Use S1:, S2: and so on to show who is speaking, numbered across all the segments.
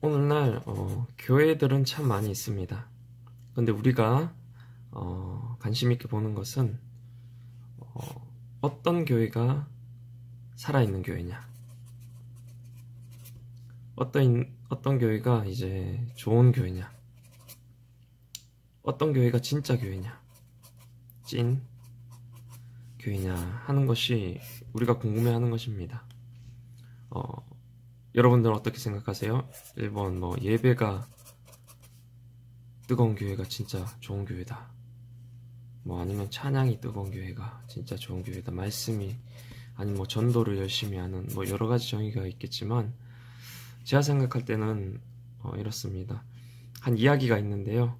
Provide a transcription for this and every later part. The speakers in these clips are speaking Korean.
S1: 오늘날 교회들은 참 많이 있습니다. 근데 우리가 관심 있게 보는 것은 어떤 교회가 살아있는 교회냐, 어떤 교회가 이제 좋은 교회냐, 어떤 교회가 진짜 교회냐, 찐 교회냐 하는 것이 우리가 궁금해하는 것입니다. 여러분들은 어떻게 생각하세요? 1번 예배가 뜨거운 교회가 진짜 좋은 교회다, 아니면 찬양이 뜨거운 교회가 진짜 좋은 교회다, 말씀이 아니면 전도를 열심히 하는 여러 가지 정의가 있겠지만, 제가 생각할 때는 이렇습니다. 한 이야기가 있는데요.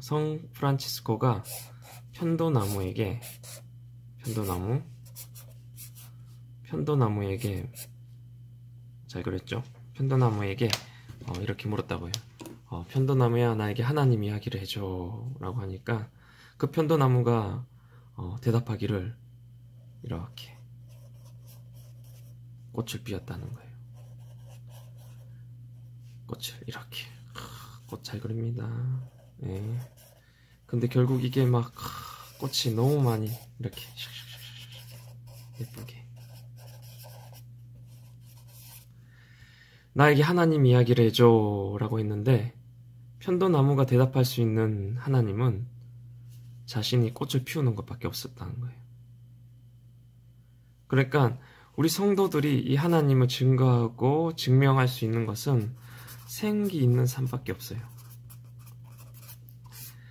S1: 성 프란치스코가 편도나무에게 잘 그랬죠? 편도나무에게 이렇게 물었다고요. 편도나무야, 나에게 하나님 이야기를 해줘 라고 하니까 그 편도나무가 대답하기를 이렇게 꽃을 피웠다는 거예요. 꽃을 이렇게, 꽃 잘 그립니다. 네. 근데 결국 이게 꽃이 너무 많이 이렇게 예쁘게, 나에게 하나님 이야기를 해줘 라고 했는데, 편도나무가 대답할 수 있는 하나님은 자신이 꽃을 피우는 것밖에 없었다는 거예요. 그러니까 우리 성도들이 이 하나님을 증거하고 증명할 수 있는 것은 생기 있는 삶밖에 없어요.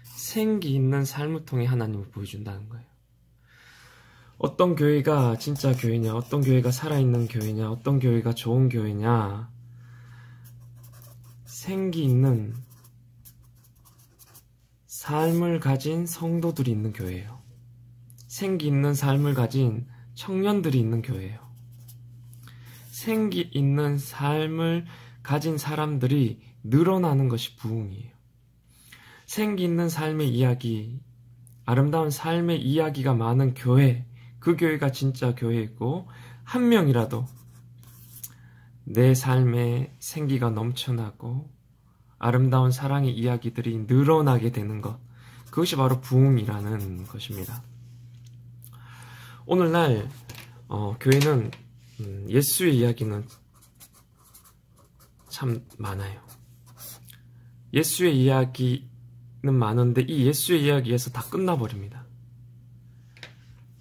S1: 생기 있는 삶을 통해 하나님을 보여준다는 거예요. 어떤 교회가 진짜 교회냐, 어떤 교회가 살아있는 교회냐, 어떤 교회가 좋은 교회냐, 생기 있는 삶을 가진 성도들이 있는 교회예요. 생기 있는 삶을 가진 청년들이 있는 교회예요. 생기 있는 삶을 가진 사람들이 늘어나는 것이 부흥이에요. 생기 있는 삶의 이야기, 아름다운 삶의 이야기가 많은 교회, 그 교회가 진짜 교회이고, 한 명이라도 내 삶에 생기가 넘쳐나고 아름다운 사랑의 이야기들이 늘어나게 되는 것, 그것이 바로 부흥이라는 것입니다. 오늘날 교회는 예수의 이야기는 참 많아요. 예수의 이야기는 많은데 이 예수의 이야기에서 다 끝나버립니다.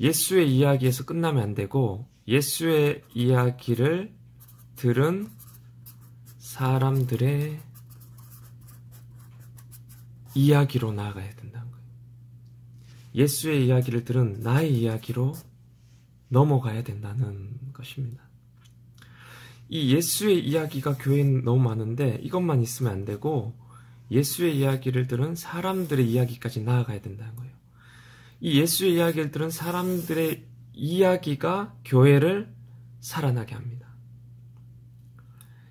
S1: 예수의 이야기에서 끝나면 안 되고, 예수의 이야기를 들은 사람들의 이야기로 나아가야 된다는 거예요. 예수의 이야기를 들은 나의 이야기로 넘어가야 된다는 것입니다. 이 예수의 이야기가 교회는 너무 많은데 이것만 있으면 안 되고, 예수의 이야기를 들은 사람들의 이야기까지 나아가야 된다는 거예요. 이 예수의 이야기를 들은 사람들의 이야기가 교회를 살아나게 합니다.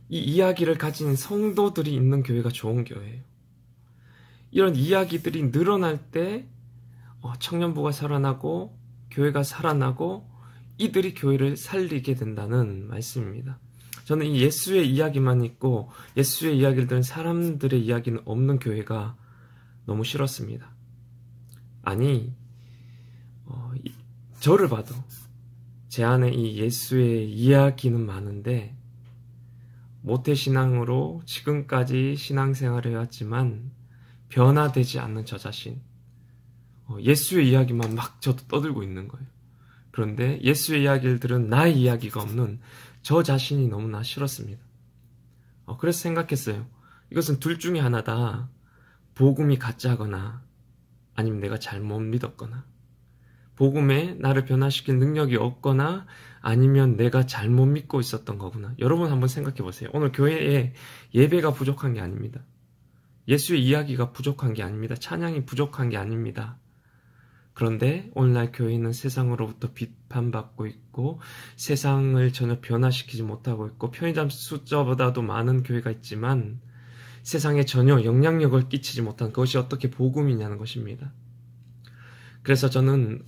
S1: 이 이야기를 가진 성도들이 있는 교회가 좋은 교회예요. 이런 이야기들이 늘어날 때 청년부가 살아나고 교회가 살아나고 이들이 교회를 살리게 된다는 말씀입니다. 저는 이 예수의 이야기만 있고 예수의 이야기를 들은 사람들의 이야기는 없는 교회가 너무 싫었습니다. 아니, 저를 봐도 제 안에 이 예수의 이야기는 많은데 모태신앙으로 지금까지 신앙생활을 해왔지만 변화되지 않는 저 자신, 예수의 이야기만 저도 떠들고 있는 거예요. 그런데 예수의 이야기를 들은 나의 이야기가 없는 저 자신이 너무나 싫었습니다. 그래서 생각했어요. 이것은 둘 중에 하나다. 복음이 가짜거나 아니면 내가 잘못 믿었거나, 복음에 나를 변화시킬 능력이 없거나 아니면 내가 잘못 믿고 있었던 거구나. 여러분 한번 생각해 보세요. 오늘 교회에 예배가 부족한 게 아닙니다. 예수의 이야기가 부족한 게 아닙니다. 찬양이 부족한 게 아닙니다. 그런데 오늘날 교회는 세상으로부터 비판받고 있고 세상을 전혀 변화시키지 못하고 있고 편의점 숫자보다도 많은 교회가 있지만 세상에 전혀 영향력을 끼치지 못한, 그것이 어떻게 복음이냐는 것입니다. 그래서 저는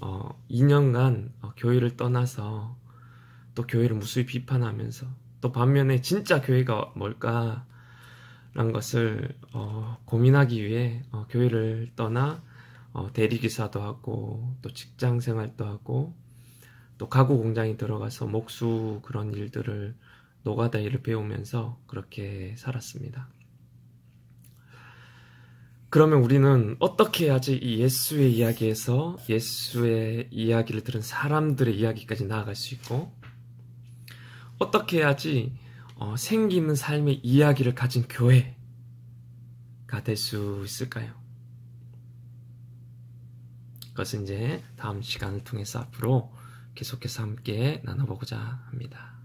S1: 2년간 교회를 떠나서 또 교회를 무수히 비판하면서, 또 반면에 진짜 교회가 뭘까, 라는 것을 고민하기 위해 교회를 떠나 대리기사도 하고 또 직장 생활도 하고 또 가구 공장에 들어가서 목수 그런 일들을 노가다 일을 배우면서 그렇게 살았습니다. 그러면 우리는 어떻게 해야지 이 예수의 이야기에서 예수의 이야기를 들은 사람들의 이야기까지 나아갈 수 있고 어떻게 해야지 생기 있는 삶의 이야기를 가진 교회가 될 수 있을까요? 그것은 이제 다음 시간을 통해서 앞으로 계속해서 함께 나눠보고자 합니다.